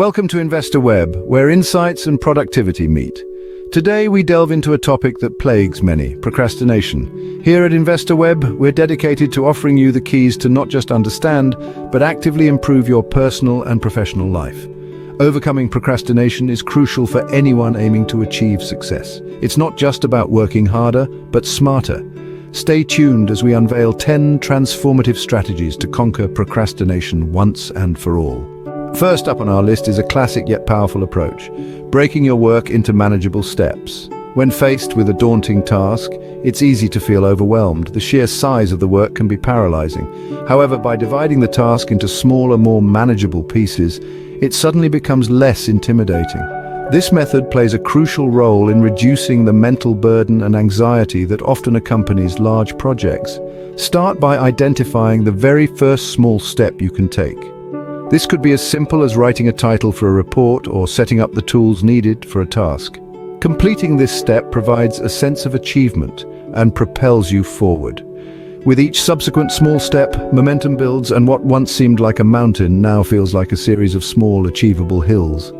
Welcome to Investor Web, where insights and productivity meet. Today we delve into a topic that plagues many, procrastination. Here at Investor Web, we're dedicated to offering you the keys to not just understand, but actively improve your personal and professional life. Overcoming procrastination is crucial for anyone aiming to achieve success. It's not just about working harder, but smarter. Stay tuned as we unveil 10 transformative strategies to conquer procrastination once and for all. First up on our list is a classic yet powerful approach, breaking your work into manageable steps. When faced with a daunting task, it's easy to feel overwhelmed. The sheer size of the work can be paralyzing. However, by dividing the task into smaller, more manageable pieces, it suddenly becomes less intimidating. This method plays a crucial role in reducing the mental burden and anxiety that often accompanies large projects. Start by identifying the very first small step you can take. This could be as simple as writing a title for a report or setting up the tools needed for a task. Completing this step provides a sense of achievement and propels you forward. With each subsequent small step, momentum builds, and what once seemed like a mountain now feels like a series of small, achievable hills.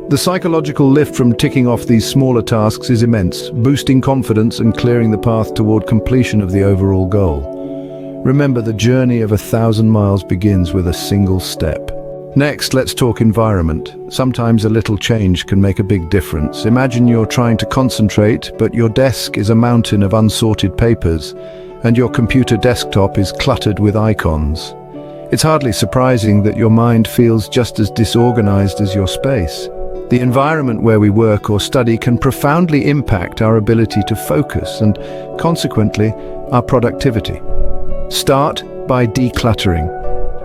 The psychological lift from ticking off these smaller tasks is immense, boosting confidence and clearing the path toward completion of the overall goal. Remember, the journey of 1,000 miles begins with a single step. Next, let's talk environment. Sometimes a little change can make a big difference. Imagine you're trying to concentrate, but your desk is a mountain of unsorted papers, and your computer desktop is cluttered with icons. It's hardly surprising that your mind feels just as disorganized as your space. The environment where we work or study can profoundly impact our ability to focus and, consequently, our productivity. Start by decluttering.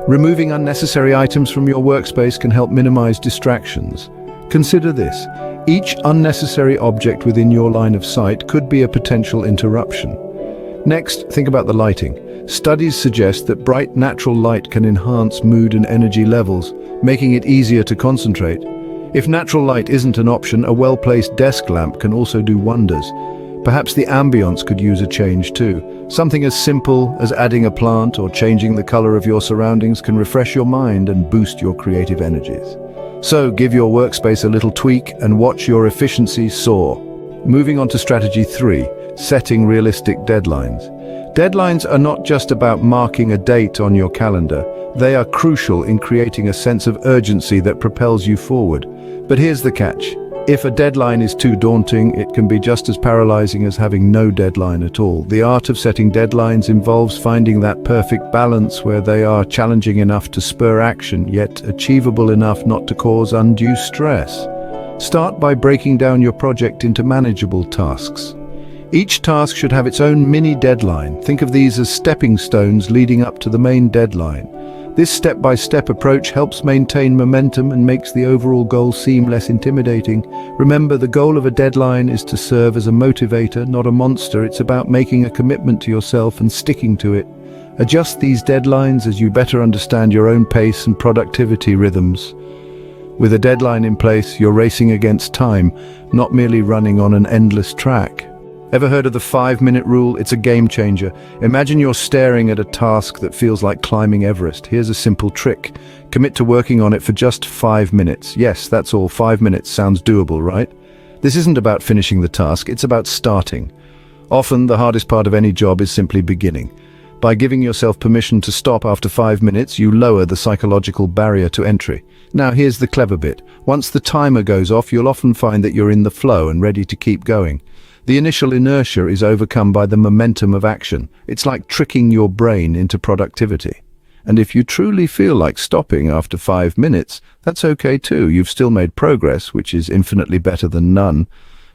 Removing unnecessary items from your workspace can help minimize distractions. Consider this: each unnecessary object within your line of sight could be a potential interruption. Next, think about the lighting. Studies suggest that bright natural light can enhance mood and energy levels, making it easier to concentrate. If natural light isn't an option, a well-placed desk lamp can also do wonders. Perhaps the ambience could use a change too. Something as simple as adding a plant or changing the color of your surroundings can refresh your mind and boost your creative energies. So give your workspace a little tweak and watch your efficiency soar. Moving on to strategy 3, setting realistic deadlines. Deadlines are not just about marking a date on your calendar. They are crucial in creating a sense of urgency that propels you forward. But here's the catch. If a deadline is too daunting, it can be just as paralyzing as having no deadline at all. The art of setting deadlines involves finding that perfect balance where they are challenging enough to spur action, yet achievable enough not to cause undue stress. Start by breaking down your project into manageable tasks. Each task should have its own mini deadline. Think of these as stepping stones leading up to the main deadline. This step-by-step approach helps maintain momentum and makes the overall goal seem less intimidating. Remember, the goal of a deadline is to serve as a motivator, not a monster. It's about making a commitment to yourself and sticking to it. Adjust these deadlines as you better understand your own pace and productivity rhythms. With a deadline in place, you're racing against time, not merely running on an endless track. Ever heard of the 5-minute rule? It's a game changer. Imagine you're staring at a task that feels like climbing Everest. Here's a simple trick. Commit to working on it for just 5 minutes. Yes, that's all. 5 minutes sounds doable, right? This isn't about finishing the task, it's about starting. Often, the hardest part of any job is simply beginning. By giving yourself permission to stop after 5 minutes, you lower the psychological barrier to entry. Now, here's the clever bit. Once the timer goes off, you'll often find that you're in the flow and ready to keep going. The initial inertia is overcome by the momentum of action. It's like tricking your brain into productivity. And if you truly feel like stopping after 5 minutes, that's okay too. You've still made progress, which is infinitely better than none.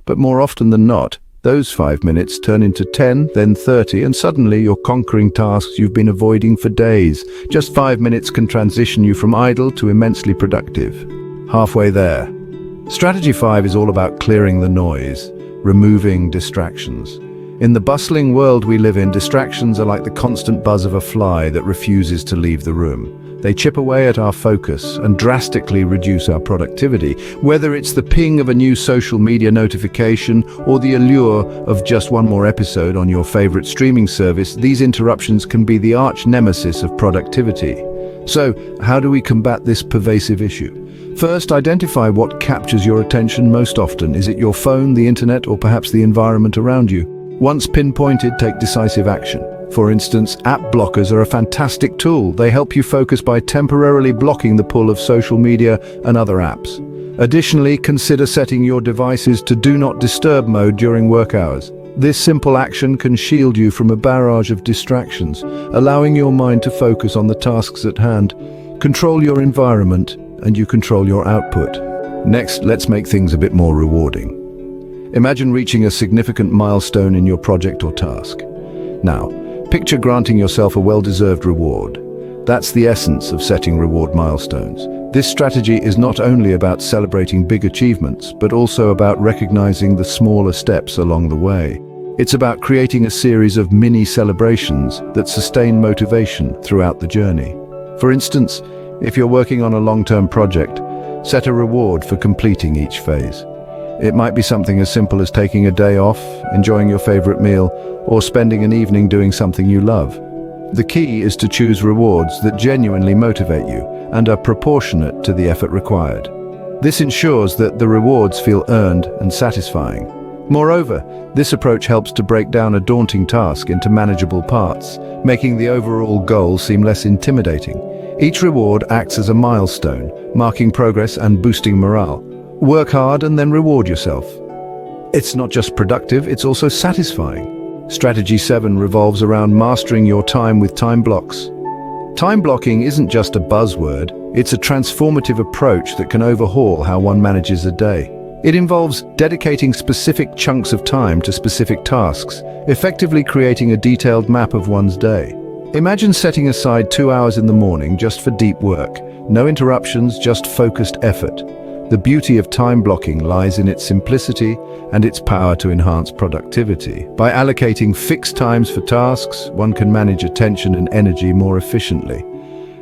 But more often than not, those 5 minutes turn into 10, then 30, and suddenly you're conquering tasks you've been avoiding for days. Just 5 minutes can transition you from idle to immensely productive. Halfway there. Strategy 5 is all about clearing the noise. Removing distractions. In the bustling world we live in, distractions are like the constant buzz of a fly that refuses to leave the room. They chip away at our focus and drastically reduce our productivity. Whether it's the ping of a new social media notification or the allure of just one more episode on your favorite streaming service, these interruptions can be the arch nemesis of productivity. So, how do we combat this pervasive issue? First, identify what captures your attention most often. Is it your phone, the internet, or perhaps the environment around you? Once pinpointed, take decisive action. For instance, app blockers are a fantastic tool. They help you focus by temporarily blocking the pull of social media and other apps. Additionally, consider setting your devices to Do Not Disturb mode during work hours. This simple action can shield you from a barrage of distractions, allowing your mind to focus on the tasks at hand. Control your environment, and you control your output. Next, let's make things a bit more rewarding. Imagine reaching a significant milestone in your project or task. Now, picture granting yourself a well-deserved reward. That's the essence of setting reward milestones. This strategy is not only about celebrating big achievements, but also about recognizing the smaller steps along the way. It's about creating a series of mini celebrations that sustain motivation throughout the journey. For instance, if you're working on a long-term project, set a reward for completing each phase. It might be something as simple as taking a day off, enjoying your favorite meal, or spending an evening doing something you love. The key is to choose rewards that genuinely motivate you and are proportionate to the effort required. This ensures that the rewards feel earned and satisfying. Moreover, this approach helps to break down a daunting task into manageable parts, making the overall goal seem less intimidating. Each reward acts as a milestone, marking progress and boosting morale. Work hard and then reward yourself. It's not just productive, it's also satisfying. Strategy 7 revolves around mastering your time with time blocks. Time blocking isn't just a buzzword, it's a transformative approach that can overhaul how one manages a day. It involves dedicating specific chunks of time to specific tasks, effectively creating a detailed map of one's day. Imagine setting aside 2 hours in the morning just for deep work. No interruptions, just focused effort. The beauty of time blocking lies in its simplicity and its power to enhance productivity. By allocating fixed times for tasks, one can manage attention and energy more efficiently.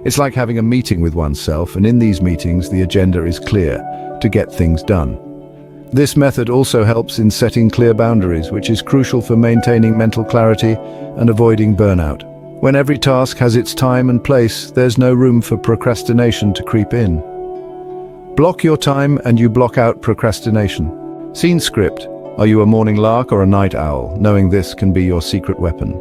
It's like having a meeting with oneself, and in these meetings, the agenda is clear to get things done. This method also helps in setting clear boundaries, which is crucial for maintaining mental clarity and avoiding burnout. When every task has its time and place, there's no room for procrastination to creep in. Block your time and you block out procrastination. Scene script. Are you a morning lark or a night owl? Knowing this can be your secret weapon.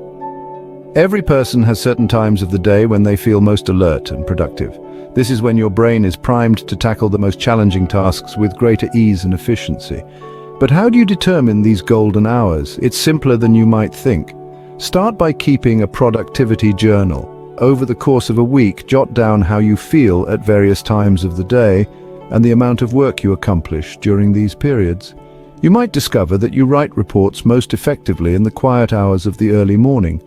Every person has certain times of the day when they feel most alert and productive. This is when your brain is primed to tackle the most challenging tasks with greater ease and efficiency. But how do you determine these golden hours? It's simpler than you might think. Start by keeping a productivity journal. Over the course of a week, jot down how you feel at various times of the day and the amount of work you accomplish during these periods. You might discover that you write reports most effectively in the quiet hours of the early morning,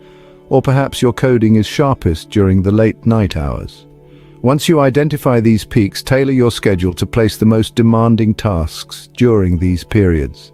or perhaps your coding is sharpest during the late night hours. Once you identify these peaks, tailor your schedule to place the most demanding tasks during these periods.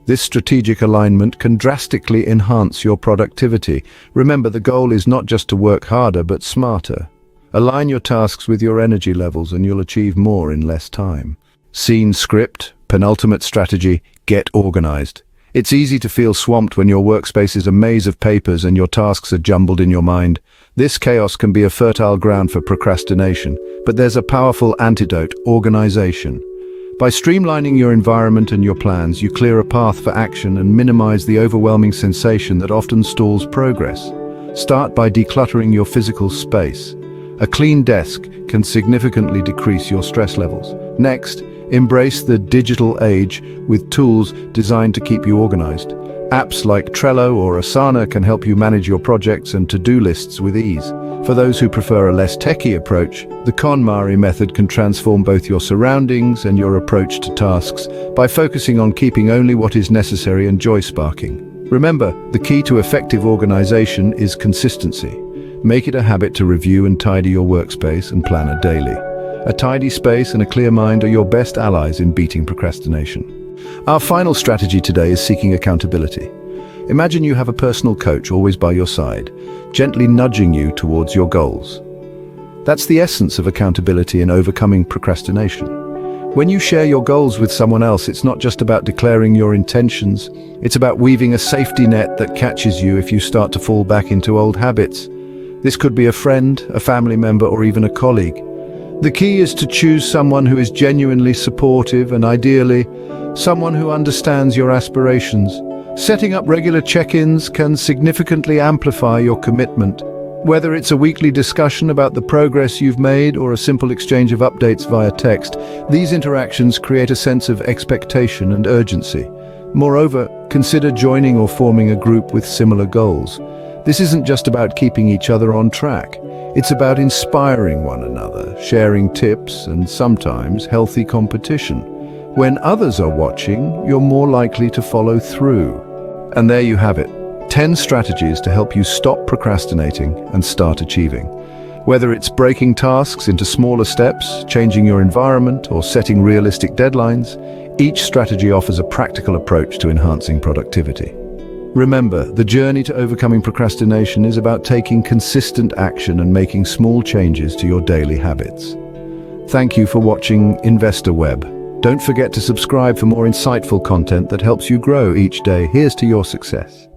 This strategic alignment can drastically enhance your productivity. Remember, the goal is not just to work harder, but smarter. Align your tasks with your energy levels and you'll achieve more in less time. Scene script, penultimate strategy, get organized. It's easy to feel swamped when your workspace is a maze of papers and your tasks are jumbled in your mind. This chaos can be a fertile ground for procrastination, but there's a powerful antidote: organization. By streamlining your environment and your plans, you clear a path for action and minimize the overwhelming sensation that often stalls progress. Start by decluttering your physical space. A clean desk can significantly decrease your stress levels. Next, embrace the digital age with tools designed to keep you organized. Apps like Trello or Asana can help you manage your projects and to-do lists with ease. For those who prefer a less techie approach, the KonMari method can transform both your surroundings and your approach to tasks by focusing on keeping only what is necessary and joy-sparking. Remember, the key to effective organization is consistency. Make it a habit to review and tidy your workspace and planner daily. A tidy space and a clear mind are your best allies in beating procrastination. Our final strategy today is seeking accountability. Imagine you have a personal coach always by your side, gently nudging you towards your goals. That's the essence of accountability in overcoming procrastination. When you share your goals with someone else, it's not just about declaring your intentions, it's about weaving a safety net that catches you if you start to fall back into old habits. This could be a friend, a family member, or even a colleague. The key is to choose someone who is genuinely supportive and ideally, someone who understands your aspirations. Setting up regular check-ins can significantly amplify your commitment. Whether it's a weekly discussion about the progress you've made or a simple exchange of updates via text, these interactions create a sense of expectation and urgency. Moreover, consider joining or forming a group with similar goals. This isn't just about keeping each other on track. It's about inspiring one another, sharing tips, and sometimes healthy competition. When others are watching, you're more likely to follow through. And there you have it. 10 strategies to help you stop procrastinating and start achieving. Whether it's breaking tasks into smaller steps, changing your environment, or setting realistic deadlines, each strategy offers a practical approach to enhancing productivity. Remember, the journey to overcoming procrastination is about taking consistent action and making small changes to your daily habits. Thank you for watching Investor Web. Don't forget to subscribe for more insightful content that helps you grow each day. Here's to your success.